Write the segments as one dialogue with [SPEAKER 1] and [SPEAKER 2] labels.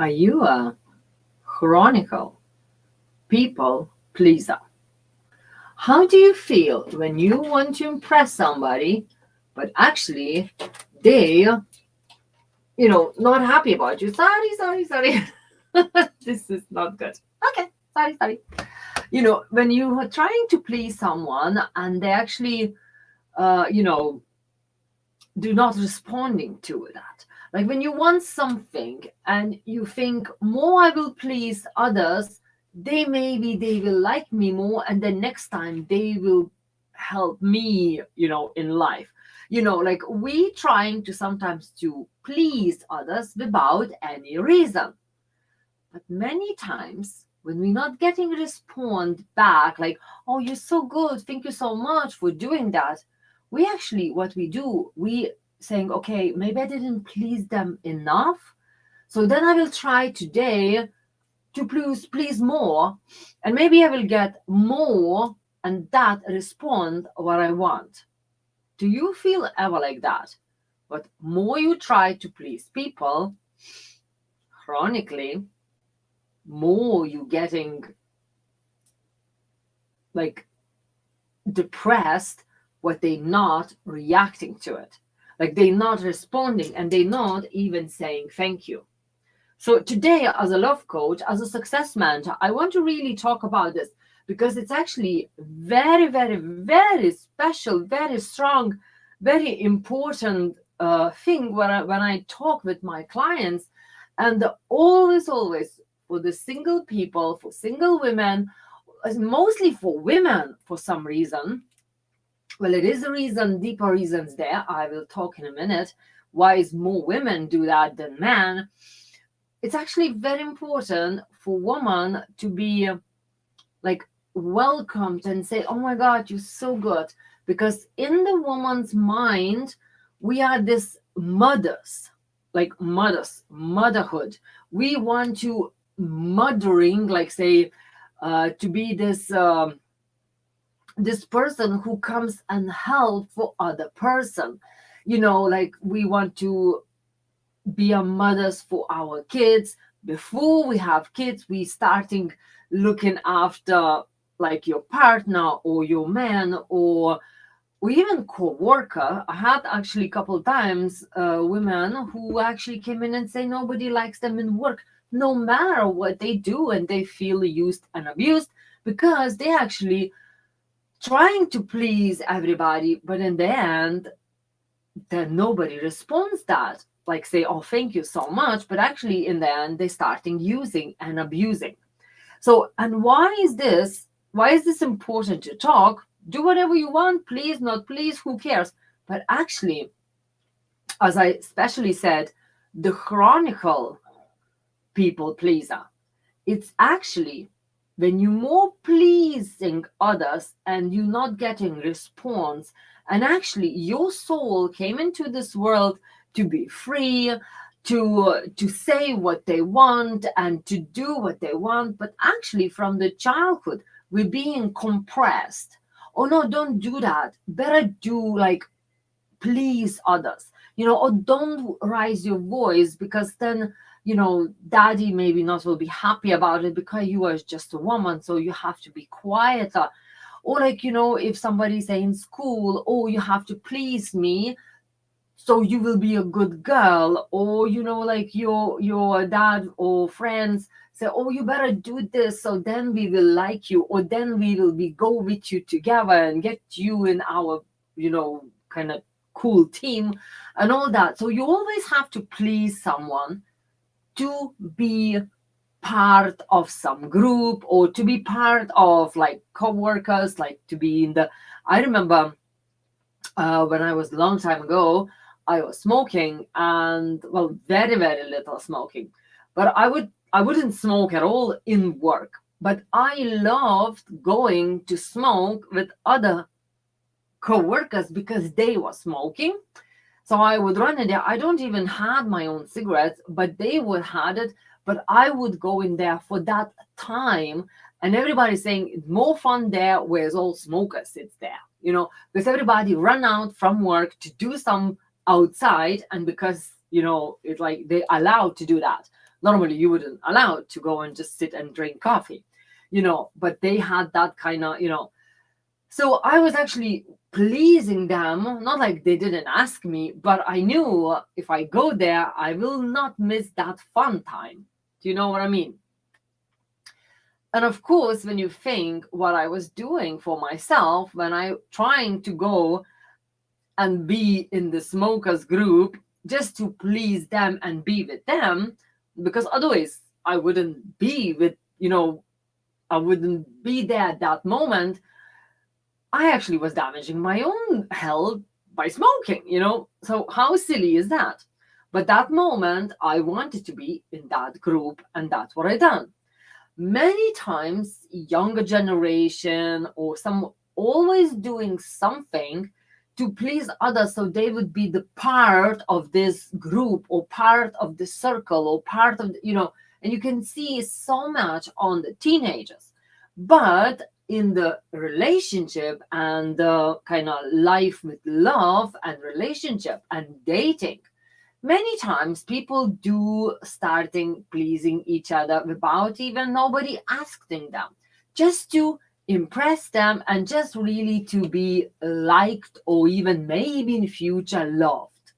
[SPEAKER 1] Are you a chronicle people pleaser? How do you feel when you want to impress somebody, but actually they, not happy about you? Sorry. This is not good. Okay, sorry. When you are trying to please someone and they actually, uh, you know, do not responding to that. Like when you want something and you think more I will please others, they will like me more, and then next time they will help me, in life. Like we trying to sometimes to please others without any reason. But many times when we're not getting respond back, like, oh, you're so good, thank you so much for doing that. We actually, what we do, we saying, okay, maybe I didn't please them enough. So then I will try today to please more, and maybe I will get more and that respond what I want. Do you feel ever like that? But more you try to please people, chronically, more you getting like depressed, what they not reacting to it, like they not responding, and they not even saying thank you. So today, as a love coach, as a success mentor, I want to really talk about this because it's actually very, very, very special, very strong, very important thing when I talk with my clients. And always for the single people, for single women, mostly for women for some reason. Well, it is a reason, deeper reasons there. I will talk in a minute. Why is more women do that than men? It's actually very important for women to be like welcomed and say, oh my God, you're so good. Because in the woman's mind, we are this mothers, like motherhood. We want to mothering, like say, to be this person who comes and help for other person. Like we want to be a mothers for our kids. Before we have kids, we starting looking after like your partner or your man or even co-worker. I had actually a couple times women who actually came in and say nobody likes them in work, no matter what they do, and they feel used and abused because they actually trying to please everybody, but in the end then nobody responds that, like say, oh, thank you so much, but actually in the end they starting using and abusing. So, and why is this important to talk? Do whatever you want, please, not please, who cares? But actually, as I especially said, the chronicle people pleaser, it's actually when you more pleasing others and you not getting response, and actually your soul came into this world to be free, to say what they want and to do what they want, but actually from the childhood we're being compressed. Oh no, don't do that, better do like please others, or don't raise your voice because then daddy maybe not will be happy about it because you are just a woman, so you have to be quieter. Or like if somebody say in school, oh, you have to please me so you will be a good girl, or like your dad or friends say, oh, you better do this so then we will like you, or then we will be go with you together and get you in our kind of cool team and all that. So you always have to please someone to be part of some group or to be part of like co-workers, like to be in the I remember when I was a long time ago, I was smoking, and well, very, very little smoking. But I wouldn't smoke at all in work. But I loved going to smoke with other co-workers because they were smoking. So I would run in there. I don't even had my own cigarettes, but they would had it. But I would go in there for that time, and everybody's saying it's more fun there, whereas all smokers sits there. Because everybody run out from work to do some outside, and because it's like they allowed to do that. Normally you wouldn't allow to go and just sit and drink coffee, but they had that kind of, so I was actually pleasing them, not like they didn't ask me, but I knew if I go there, I will not miss that fun time. Do you know what I mean? And of course, when you think what I was doing for myself, when I trying to go and be in the smokers group just to please them and be with them, because otherwise I wouldn't be with, I wouldn't be there at that moment. I actually was damaging my own health by smoking, So how silly is that? But that moment, I wanted to be in that group, and that's what I done. Many times, younger generation or some always doing something to please others so they would be the part of this group or part of the circle or part of, and you can see so much on the teenagers. But in the relationship and the kind of life with love and relationship and dating, many times people do starting pleasing each other without even nobody asking them, just to impress them and just really to be liked or even maybe in future loved.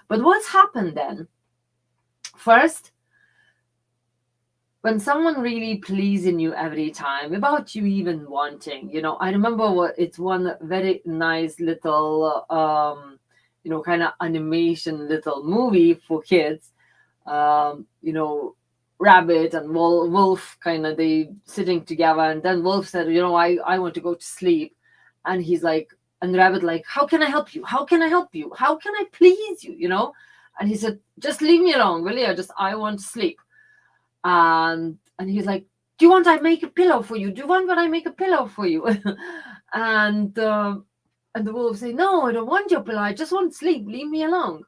[SPEAKER 1] But what's happened then? First, when someone really pleasing you every time without you even wanting, I remember it's one very nice little kind of animation little movie for kids. You know, Rabbit and Wolf kind of they sitting together, and then Wolf said, I want to go to sleep, and he's like, and Rabbit like, how can I help you? How can I help you? How can I please you? And he said, just leave me alone, will you? I want to sleep. And he's like, do you want I make a pillow for you? Do you want when I make a pillow for you? and and the wolf say, no, I don't want your pillow. I just want sleep. Leave me alone.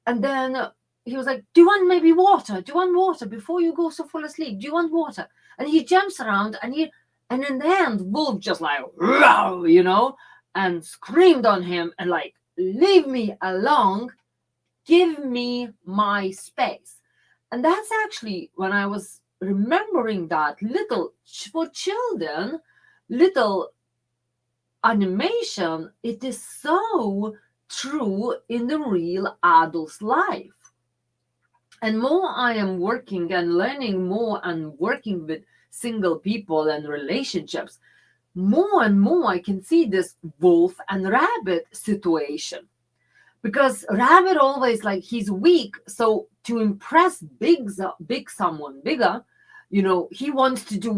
[SPEAKER 1] And then he was like, do you want maybe water? Do you want water before you go so full asleep? Do you want water? And he jumps around and in the end, Wolf just like, and screamed on him and like, leave me alone. Give me my space. And that's actually when I was remembering that little, for children, little animation, it is so true in the real adult's life. And more I am working and learning more and working with single people and relationships, more and more I can see this wolf and rabbit situation. Because rabbit always like he's weak, so to impress big someone bigger, he wants to do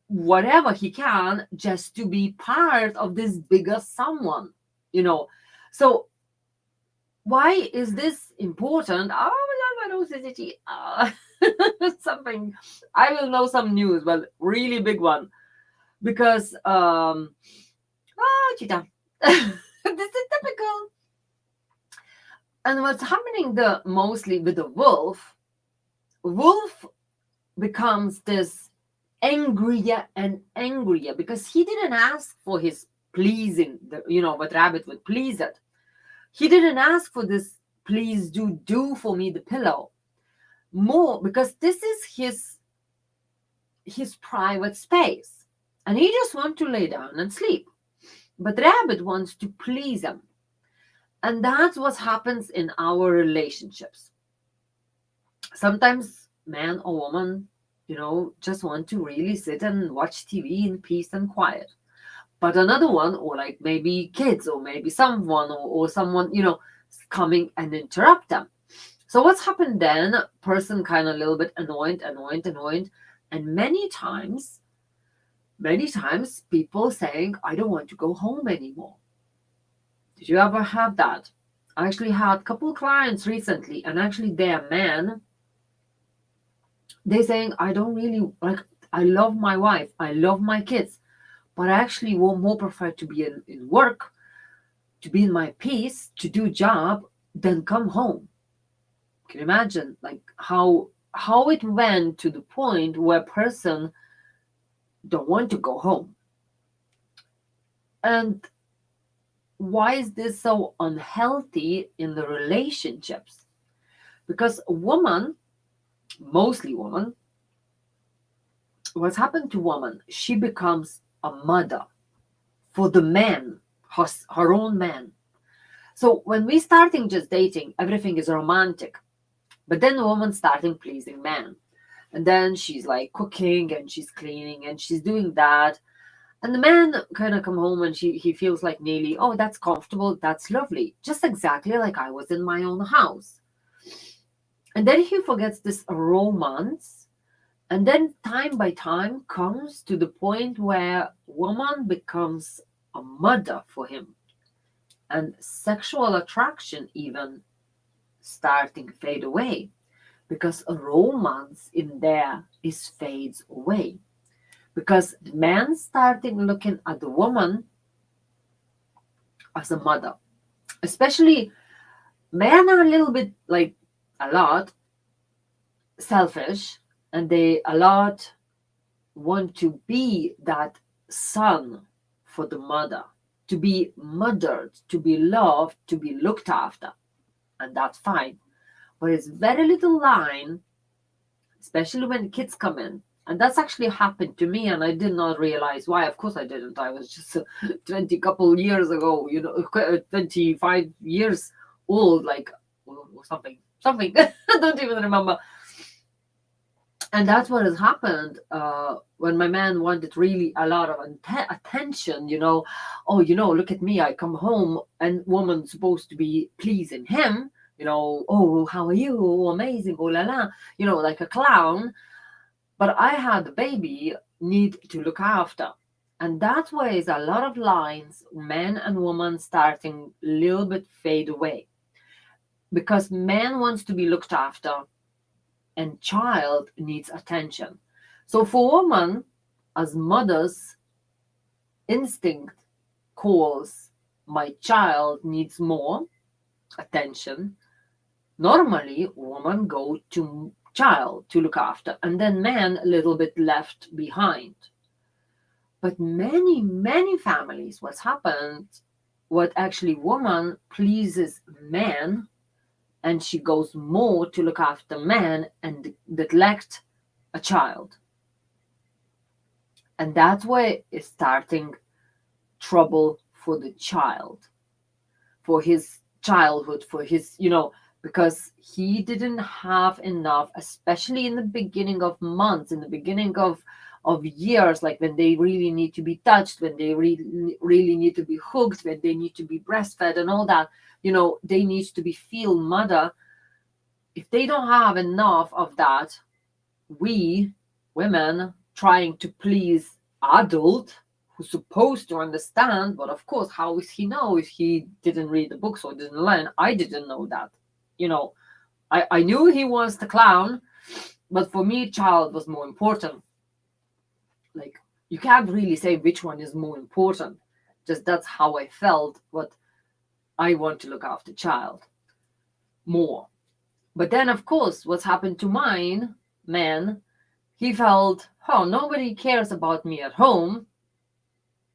[SPEAKER 1] whatever he can just to be part of this bigger someone. So why is this important? Oh my god, my nose something. I will know some news, but really big one, because cheetah. This is typical. And what's happening mostly with the wolf becomes this angrier and angrier because he didn't ask for his pleasing, what rabbit would please it. He didn't ask for this, please do for me the pillow. More because this is his private space. And he just wants to lay down and sleep. But rabbit wants to please him. And that's what happens in our relationships. Sometimes man or woman, just want to really sit and watch TV in peace and quiet. But another one, or like maybe kids, or maybe someone, or someone, coming and interrupt them. So what's happened then? Person kind of a little bit annoyed. And many times people saying, I don't want to go home anymore. Did you ever have that? I actually had a couple clients recently, and actually they're men. They're saying, I don't really like, I love my wife, I love my kids, but I actually will more prefer to be in work, to be in my peace, to do job, than come home. Can you imagine like how it went to the point where a person don't want to go home? And why is this so unhealthy in the relationships? Because a woman mostly woman, what's happened to woman, she becomes a mother for the man, her own man. So when we starting just dating, everything is romantic. But then the woman starting pleasing man. And then she's like cooking and she's cleaning and she's doing that. And the man kind of come home and he feels like nearly, oh, that's comfortable, that's lovely. Just exactly like I was in my own house. And then he forgets this romance. And then time by time comes to the point where woman becomes a mother for him. And sexual attraction even starting fade away because a romance in there is fades away because the man starting looking at the woman as a mother, especially men are a little bit like a lot selfish, and they a lot want to be that son for the mother, to be mothered, to be loved, to be looked after, and that's fine. But it's very little line, especially when kids come in. And that's actually happened to me, and I did not realize why. Of course, I didn't. I was just 20 couple years ago, 25 years old, like, or something. I don't even remember. And that's what has happened when my man wanted really a lot of attention. Oh, look at me. I come home, and woman's supposed to be pleasing him. Oh, how are you? Oh, amazing. Oh, la la. Like a clown. But I had the baby, need to look after. And that way is a lot of lines, men and women starting a little bit fade away. Because man wants to be looked after and child needs attention. So for women, as mothers, instinct calls my child needs more attention. Normally, women go to child to look after, and then man a little bit left behind. But many families, what's happened, what actually woman pleases man, and she goes more to look after man and neglect a child. And that's where it's starting trouble for the child, for his childhood, for his, because he didn't have enough, especially in the beginning of months, in the beginning of years, like when they really need to be touched, when they really need to be hooked, when they need to be breastfed and all that, they need to be feel mother. If they don't have enough of that, we women trying to please adult who's supposed to understand, but of course, how is he know if he didn't read the books or didn't learn? I didn't know that. I knew he was the clown, but for me, child was more important. Like, you can't really say which one is more important. Just that's how I felt, what I want to look after child more. But then, of course, what's happened to mine, man, he felt, oh, nobody cares about me at home,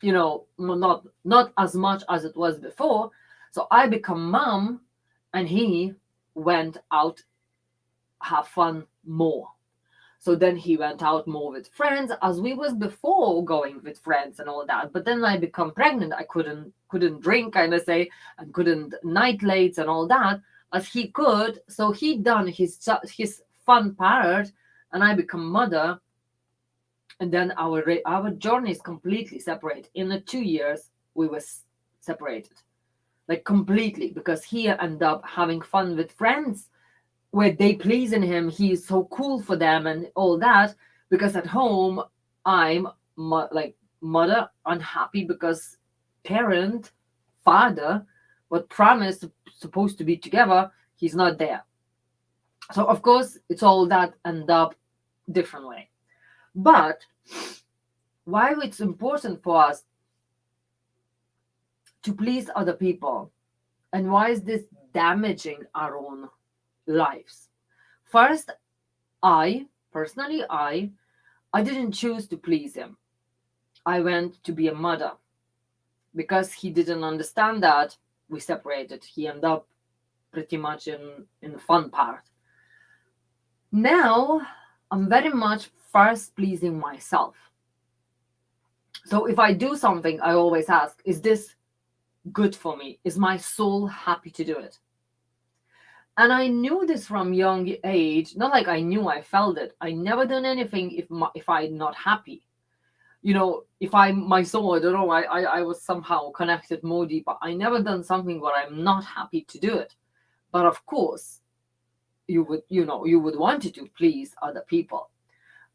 [SPEAKER 1] not as much as it was before. So I become mom, and he went out, have fun more. So then he went out more with friends, as we was before going with friends and all that. But then I become pregnant. I couldn't drink, kind of say, and couldn't night lates and all that as he could. So he done his fun part, and I become mother. And then our journey is completely separate. In the 2 years, we were separated, like completely, because he ended up having fun with friends where they pleasing him. He's so cool for them and all that. Because at home, I'm like mother unhappy because parent, father, what promised supposed to be together, he's not there. So of course, it's all that end up different way. But why it's important for us to please other people, and why is this damaging our own lives? First, I personally, I didn't choose to please him. I went to be a mother because he didn't understand that. We separated. He ended up pretty much in the fun part. Now I'm very much first pleasing myself. So if I do something, I always ask, is this good for me? Is my soul happy to do it? And I knew this from young age. Not like I knew, I felt it. I never done anything if I'm not happy. If I my soul, I don't know, I was somehow connected more deeper. I never done something where I'm not happy to do it. But of course, you would want to please other people.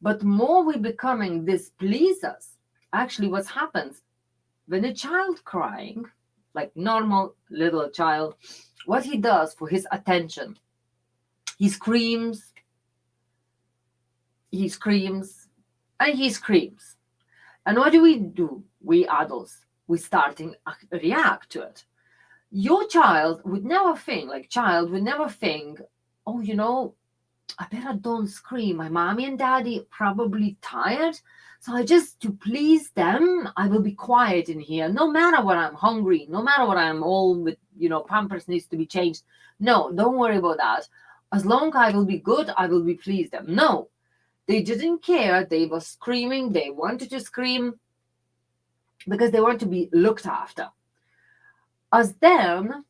[SPEAKER 1] But more we becoming this pleasers, actually what happens when a child crying, like normal little child, what he does for his attention, he screams, he screams, and he screams. And what do? We adults, we starting react to it. Your child would never think, like child would never think, oh, I better don't scream. My mommy and daddy probably tired. So I just, to please them, I will be quiet in here. No matter what I'm hungry, no matter what I'm all with, pampers needs to be changed. No, don't worry about that. As long I will be good, I will be pleased them. No, they didn't care. They were screaming. They wanted to scream because they want to be looked after. As then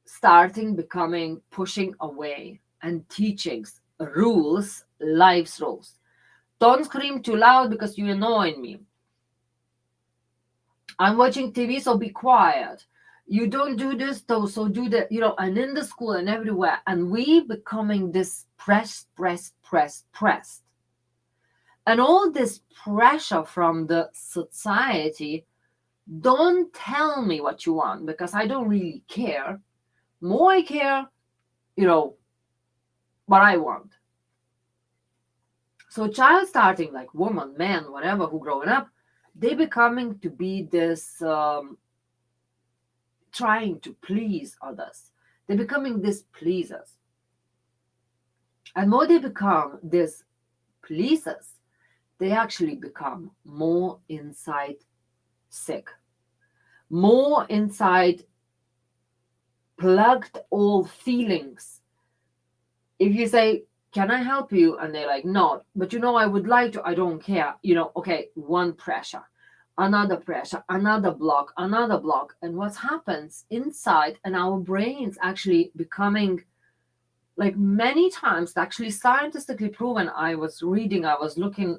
[SPEAKER 1] starting becoming pushing away and teachings, rules, life's rules. Don't scream too loud because you're annoying me. I'm watching TV, so be quiet. You don't do this though, so do that, and in the school and everywhere. And we becoming this pressed. And all this pressure from the society, don't tell me what you want because I don't really care. More I care, what I want. So child starting like woman, man, whatever, who growing up, they becoming to be this trying to please others. They're becoming this pleasers. And more they become this pleasers, they actually become more inside sick, more inside plugged all feelings. If you say, can I help you? And they're like, no, but I would like to, I don't care. Okay, one pressure, another pressure, another block. And what happens inside and our brains actually becoming like many times, actually scientifically proven. I was looking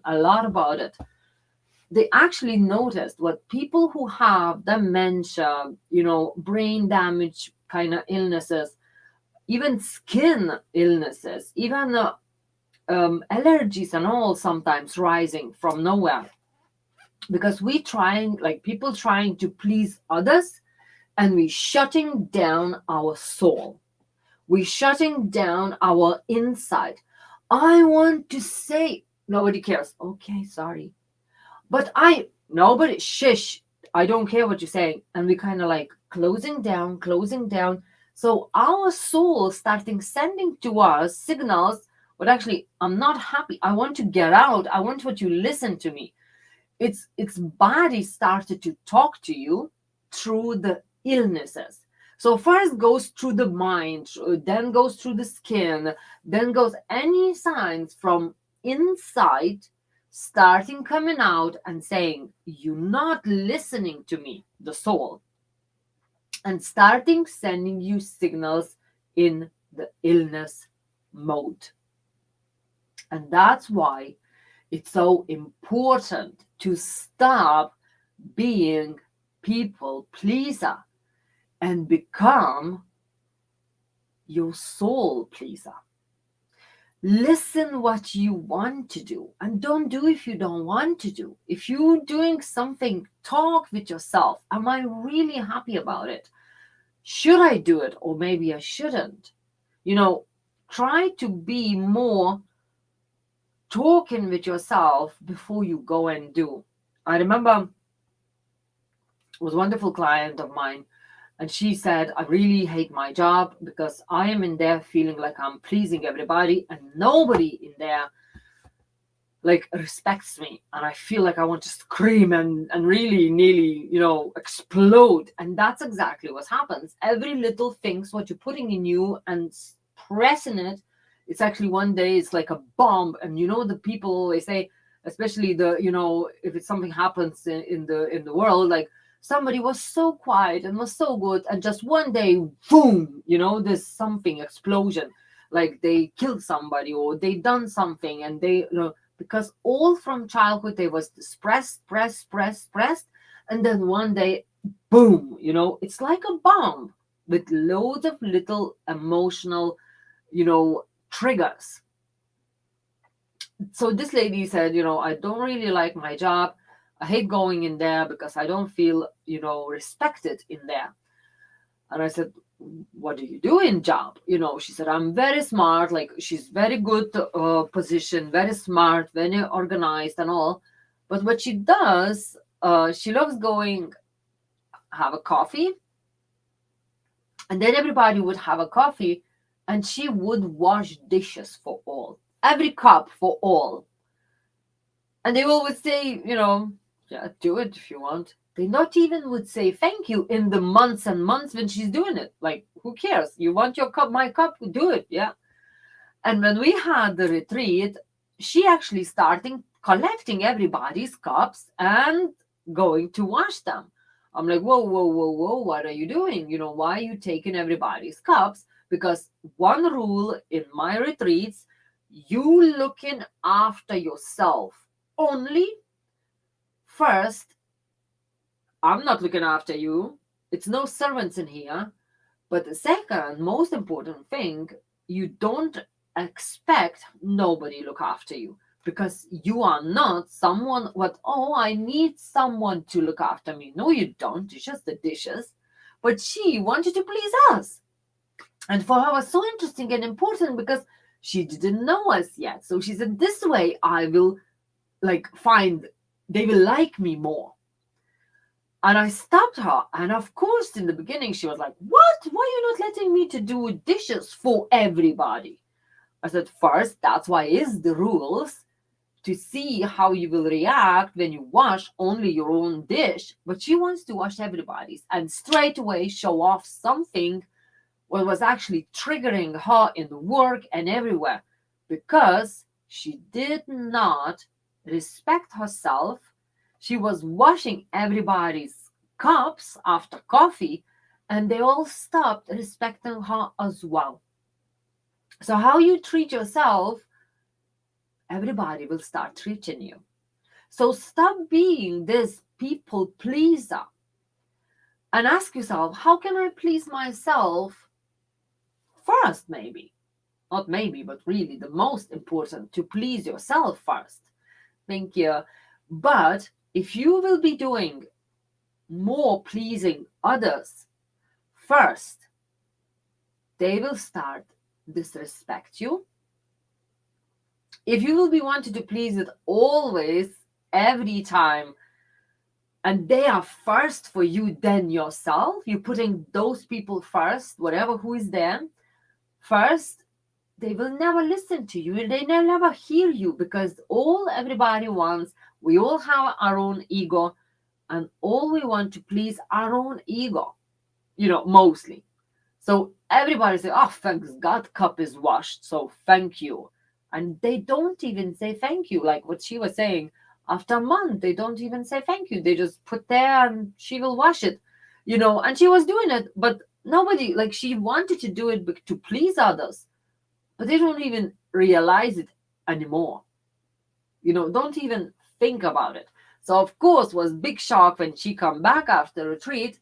[SPEAKER 1] a lot about it. They actually noticed what people who have dementia, brain damage kind of illnesses, even skin illnesses, even allergies and all sometimes rising from nowhere because we trying like people trying to please others and we shutting down our soul, we shutting down our inside. I want to say, nobody cares, okay, sorry, but nobody, shush, I don't care what you're saying. And we kind of like closing down. So our soul starting sending to us signals, but actually, I'm not happy. I want to get out. I want you to listen to me. Its body started to talk to you through the illnesses. So first goes through the mind, then goes through the skin, then goes any signs from inside starting coming out and saying, you're not listening to me, the soul, and starting sending you signals in the illness mode. And that's why it's so important to stop being people pleaser and become your soul pleaser. Listen what you want to do and don't do if you don't want to do. If you're doing something, talk with yourself. Am I really happy about it? Should I do it or maybe I shouldn't? Try to be more talking with yourself before you go and do. I remember it was a wonderful client of mine, and she said, I really hate my job because I am in there feeling like I'm pleasing everybody and nobody in there like respects me. And I feel like I want to scream and really nearly, explode. And that's exactly what happens. Every little thing's what you're putting in you and pressing it It's actually one day it's like a bomb. And the people always say, especially if it's something happens in the world, like somebody was so quiet and was so good, and just one day, boom, there's something explosion, like they killed somebody or they done something, and because all from childhood they was pressed, and then one day, boom, it's like a bomb with loads of little emotional, triggers. So this lady said, I don't really like my job. I hate going in there because I don't feel, respected in there. And I said, what do you do in job? She said, I'm very smart. Like, she's very good position, very smart, very organized and all. But what she does, she loves going have a coffee, and then everybody would have a coffee, and she would wash dishes for all, every cup for all. And they always say, yeah, do it if you want. They not even would say thank you in the months and months when she's doing it. Like, who cares? You want your cup, my cup, do it. Yeah. And when we had the retreat, she actually started collecting everybody's cups and going to wash them. I'm like, whoa, whoa, whoa, whoa, what are you doing? Why are you taking everybody's cups? Because one rule in my retreats, you looking after yourself only first. I'm not looking after you. It's no servants in here. But the second most important thing, you don't expect nobody look after you, because you are not someone I need someone to look after me. No, you don't. It's just the dishes. But she wanted to please us. And for her was so interesting and important because she didn't know us yet. So she said, this way I will find they will like me more. And I stopped her. And of course, in the beginning, she was like, what? Why are you not letting me to do dishes for everybody? I said, first, that's why is the rules, to see how you will react when you wash only your own dish. But she wants to wash everybody's and straight away show off something what was actually triggering her in work and everywhere, because she did not respect herself. She was washing everybody's cups after coffee, and they all stopped respecting her as well. So how you treat yourself, everybody will start treating you. So stop being this people pleaser and ask yourself, how can I please myself first? Maybe not maybe, but really the most important, to please yourself first. Thank you. But if you will be doing more pleasing others first, they will start disrespect you. If you will be wanting to please it always, every time, and they are first for you than yourself, you're putting those people first, whatever who is there first, they will never listen to you and they never hear you, because everybody wants, we all have our own ego, and all we want to please our own ego, mostly. So everybody say, oh, thanks God, cup is washed, so thank you. And they don't even say thank you. Like what she was saying, after a month, they don't even say thank you. They just put there and she will wash it, and she was doing it, but nobody, like, she wanted to do it to please others, but they don't even realize it anymore. Don't even think about it. So of course was big shock when she come back after retreat,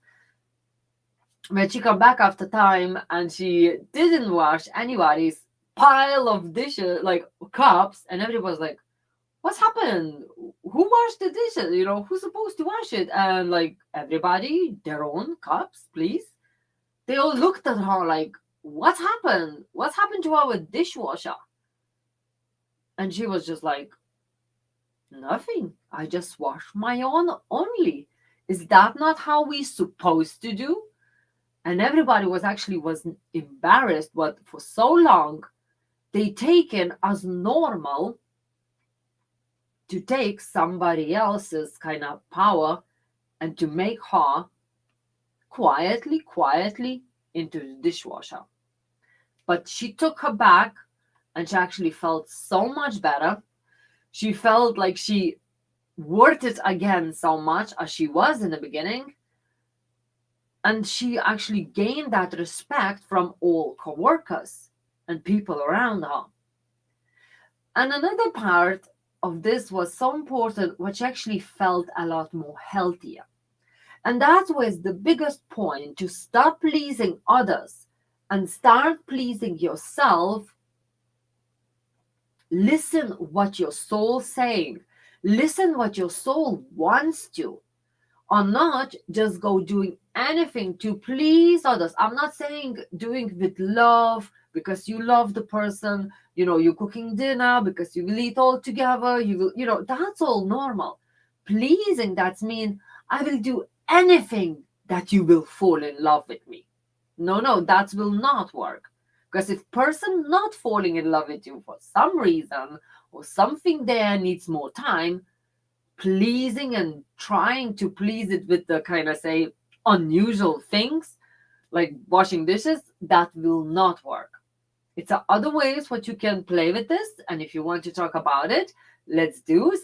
[SPEAKER 1] when she come back after time, and she didn't wash anybody's pile of dishes, like cups, and everybody was like, what's happened? Who washed the dishes? Who's supposed to wash it? And like, everybody, their own cups, please. They all looked at her like, what happened? What's happened to our dishwasher? And she was just like, nothing. I just wash my own only. Is that not how we supposed to do? And everybody was embarrassed, but for so long they taken as normal to take somebody else's kind of power and to make her quietly into the dishwasher. But she took her back and she actually felt so much better. She felt like she worth it again so much as she was in the beginning. And she actually gained that respect from all coworkers and people around her. And another part of this was so important, which actually felt a lot more healthier. And that was the biggest point, to stop pleasing others and start pleasing yourself. Listen what your soul's saying. Listen what your soul wants to, or not just go doing anything to please others. I'm not saying doing with love because you love the person, you're cooking dinner because you will eat all together, that's all normal. Pleasing, that's mean I will do anything that you will fall in love with me. No, that will not work. Because if person not falling in love with you for some reason, or something there needs more time, pleasing and trying to please it with the kind of say unusual things like washing dishes, that will not work. It's other ways what you can play with this, and if you want to talk about it,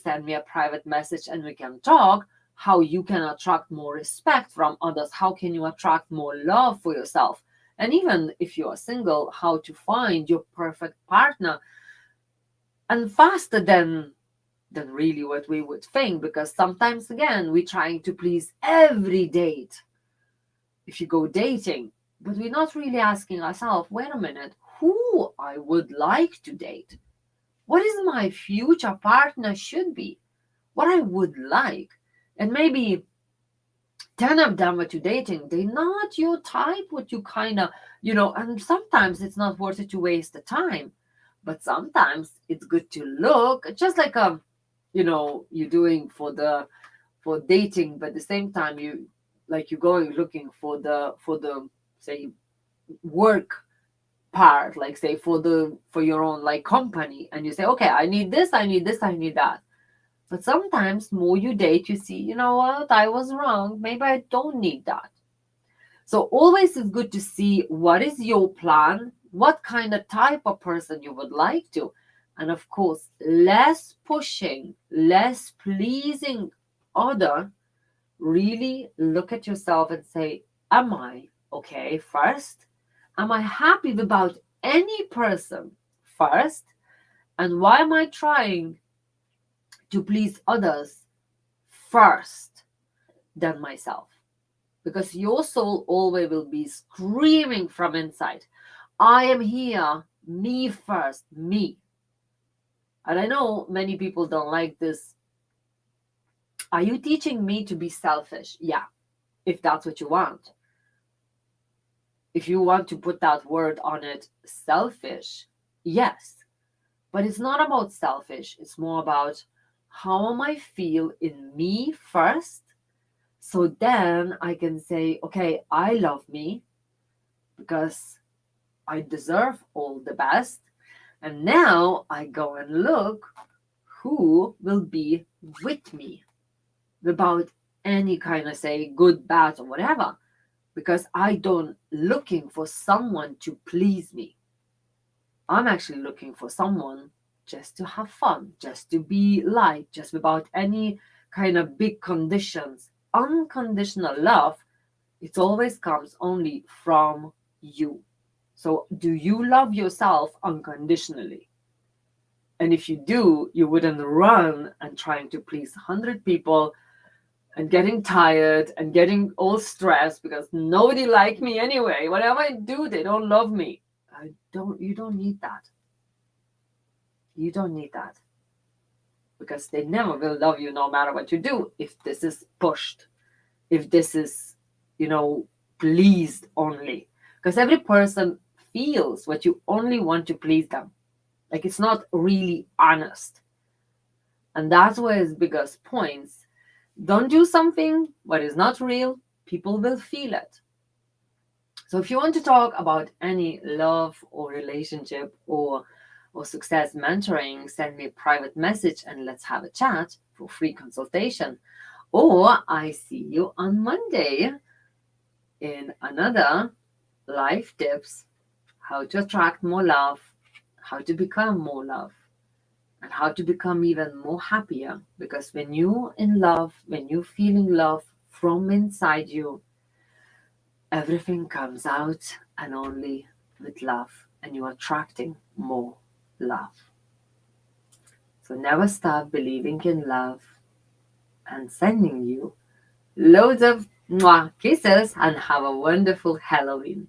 [SPEAKER 1] send me a private message and we can talk how you can attract more respect from others, how can you attract more love for yourself, and even if you are single, how to find your perfect partner, and faster than really what we would think, because sometimes again we're trying to please every date if you go dating, but we're not really asking ourselves, wait a minute, who I would like to date, what is my future partner should be, what I would like. And maybe 10 of them what you're dating, they're not your type, what you kind of, and sometimes it's not worth it to waste the time, but sometimes it's good to look just like you're doing for dating, but at the same time you're going looking for the say work part, like say for your own like company, and you say, okay, I need this, I need this, I need that. But sometimes more you date, you see, you know what, I was wrong, maybe I don't need that. So always it's good to see what is your plan, what kind of type of person you would like to. And of course, less pushing, less pleasing other. Really look at yourself and say, am I okay first? Am I happy about any person first? And why am I trying to please others first than myself? Because your soul always will be screaming from inside, I am here, me first, me. And I know many people don't like this. Are you teaching me to be selfish? Yeah, if that's what you want. If you want to put that word on it, selfish, yes. But it's not about selfish. It's more about how am I feel in me first. So then I can say, okay, I love me because I deserve all the best. And now I go and look who will be with me without any kind of say good, bad, or whatever. Because I don't looking for someone to please me. I'm actually looking for someone just to have fun, just to be light, just without any kind of big conditions. Unconditional love, it always comes only from you. So, do you love yourself unconditionally? And if you do, you wouldn't run and trying to please 100 people and getting tired and getting all stressed because nobody like me anyway. Whatever I do, they don't love me. You don't need that. You don't need that. Because they never will love you no matter what you do if this is pushed. If this is, pleased only. Because every person feels what you only want to please them. Like it's not really honest. And that's where his biggest points. Don't do something what is not real, people will feel it. So if you want to talk about any love or relationship or success mentoring, send me a private message and let's have a chat for free consultation. Or I see you on Monday in another life tips, how to attract more love, how to become more love and how to become even more happier. Because when you're in love, when you're feeling love from inside you, everything comes out and only with love, and you're attracting more love. So never stop believing in love, and sending you loads of mwah kisses, and have a wonderful Halloween.